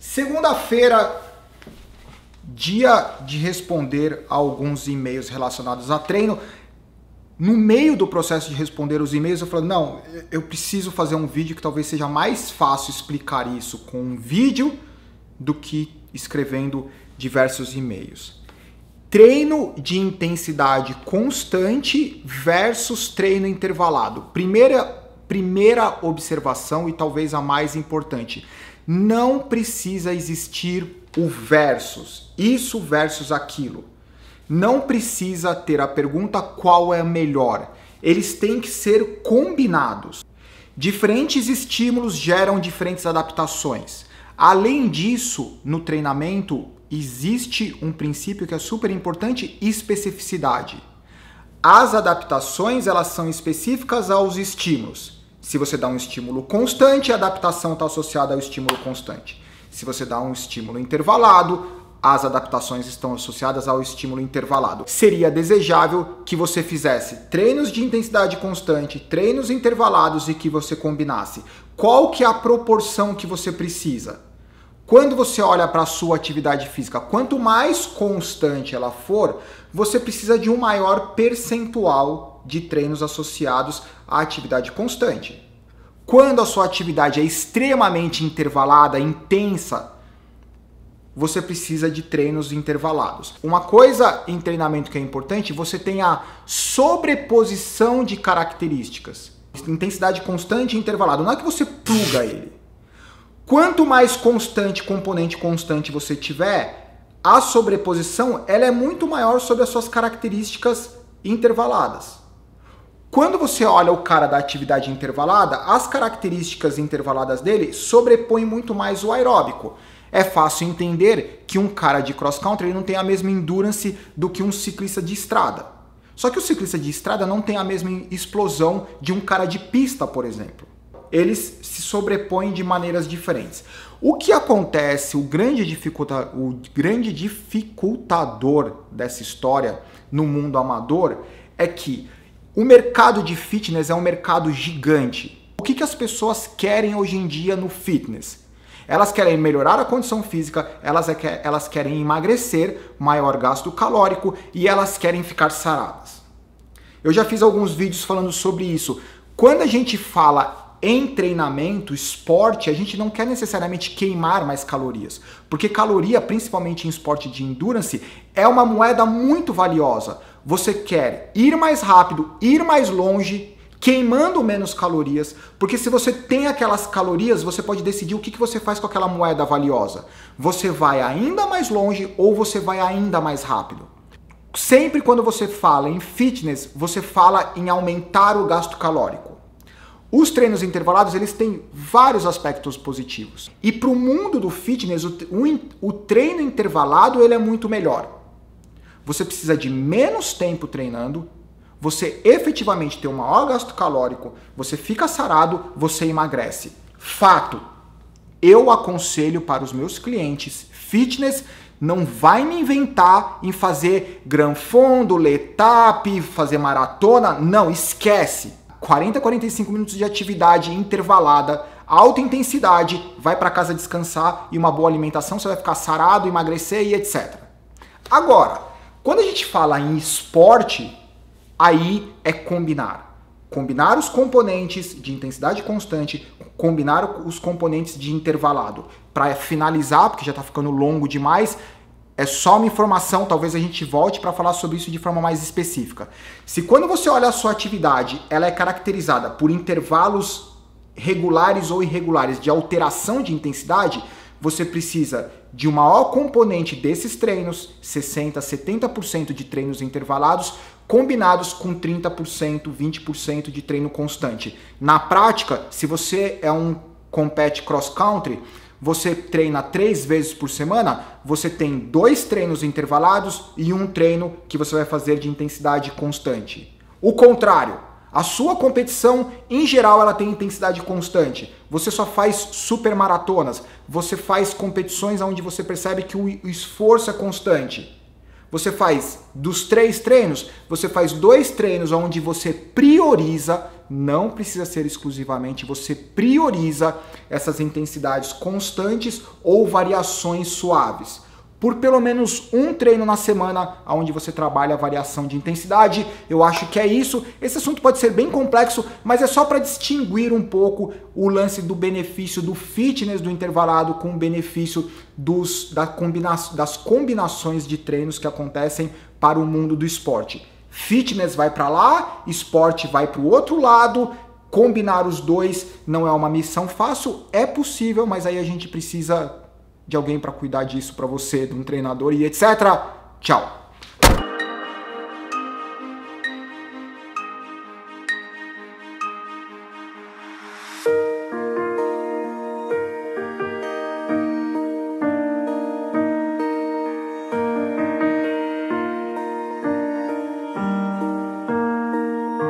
Segunda-feira, dia de responder a alguns e-mails relacionados a treino. No meio do processo de responder os e-mails, eu falei, não, eu preciso fazer um vídeo que talvez seja mais fácil explicar isso com um vídeo do que escrevendo diversos e-mails. Treino de intensidade constante versus treino intervalado. Primeira observação e talvez a mais importante. Não precisa existir o versus, isso versus aquilo. Não precisa ter a pergunta qual é melhor. Eles têm que ser combinados. Diferentes estímulos geram diferentes adaptações. Além disso, no treinamento, existe um princípio que é super importante, especificidade. As adaptações, elas são específicas aos estímulos. Se você dá um estímulo constante, a adaptação está associada ao estímulo constante. Se você dá um estímulo intervalado, as adaptações estão associadas ao estímulo intervalado. Seria desejável que você fizesse treinos de intensidade constante, treinos intervalados e que você combinasse. Qual que é a proporção que você precisa? Quando você olha para a sua atividade física, quanto mais constante ela for, você precisa de um maior percentual de treinos associados à atividade constante. Quando a sua atividade é extremamente intervalada, intensa, você precisa de treinos intervalados. Uma coisa em treinamento que é importante, você tem a sobreposição de características. Intensidade constante e intervalada. Não é que você pluga ele. Quanto mais constante, componente constante você tiver, a sobreposição ela é muito maior sobre as suas características intervaladas. Quando você olha o cara da atividade intervalada, as características intervaladas dele sobrepõem muito mais o aeróbico. É fácil entender que um cara de cross-country não tem a mesma endurance do que um ciclista de estrada. Só que o ciclista de estrada não tem a mesma explosão de um cara de pista, por exemplo. Eles se sobrepõem de maneiras diferentes. O que acontece, o grande dificultador dessa história no mundo amador é que o mercado de fitness é um mercado gigante. O que as pessoas querem hoje em dia no fitness? Elas querem melhorar a condição física, elas querem emagrecer, maior gasto calórico e elas querem ficar saradas. Eu já fiz alguns vídeos falando sobre isso. Quando a gente fala em treinamento, esporte, a gente não quer necessariamente queimar mais calorias, porque caloria, principalmente em esporte de endurance, é uma moeda muito valiosa. Você quer ir mais rápido, ir mais longe, queimando menos calorias, porque se você tem aquelas calorias, você pode decidir o que você faz com aquela moeda valiosa. Você vai ainda mais longe ou você vai ainda mais rápido. Sempre quando você fala em fitness, você fala em aumentar o gasto calórico. Os treinos intervalados, eles têm vários aspectos positivos. E para o mundo do fitness, o treino intervalado ele é muito melhor. Você precisa de menos tempo treinando, você efetivamente tem um maior gasto calórico, você fica sarado, você emagrece. Fato, eu aconselho para os meus clientes, fitness não vai me inventar em fazer gran fondo, letap, fazer maratona, não, esquece. 40 a 45 minutos de atividade intervalada, alta intensidade, vai para casa descansar e uma boa alimentação, você vai ficar sarado, emagrecer e etc. Agora, quando a gente fala em esporte, aí é combinar. Combinar os componentes de intensidade constante, combinar os componentes de intervalado. Para finalizar, porque já está ficando longo demais, é só uma informação, talvez a gente volte para falar sobre isso de forma mais específica. Se quando você olha a sua atividade, ela é caracterizada por intervalos regulares ou irregulares de alteração de intensidade, você precisa de um maior componente desses treinos, 60%, 70% de treinos intervalados, combinados com 30%, 20% de treino constante. Na prática, se você compete cross-country, você treina 3 vezes por semana, você tem 2 treinos intervalados e um treino que você vai fazer de intensidade constante. O contrário, a sua competição, em geral, ela tem intensidade constante. Você só faz supermaratonas, você faz competições onde você percebe que o esforço é constante. Você faz dos 3 treinos, você faz 2 treinos onde você prioriza, não precisa ser exclusivamente, você prioriza essas intensidades constantes ou variações suaves. Por pelo menos um treino na semana, onde você trabalha a variação de intensidade. Eu acho que é isso. Esse assunto pode ser bem complexo, mas é só para distinguir um pouco o lance do benefício do fitness do intervalado com o benefício das combinações de treinos que acontecem para o mundo do esporte. Fitness vai para lá, esporte vai para o outro lado. Combinar os dois não é uma missão fácil, é possível, mas aí a gente precisa de alguém para cuidar disso para você, de um treinador e etc. Tchau!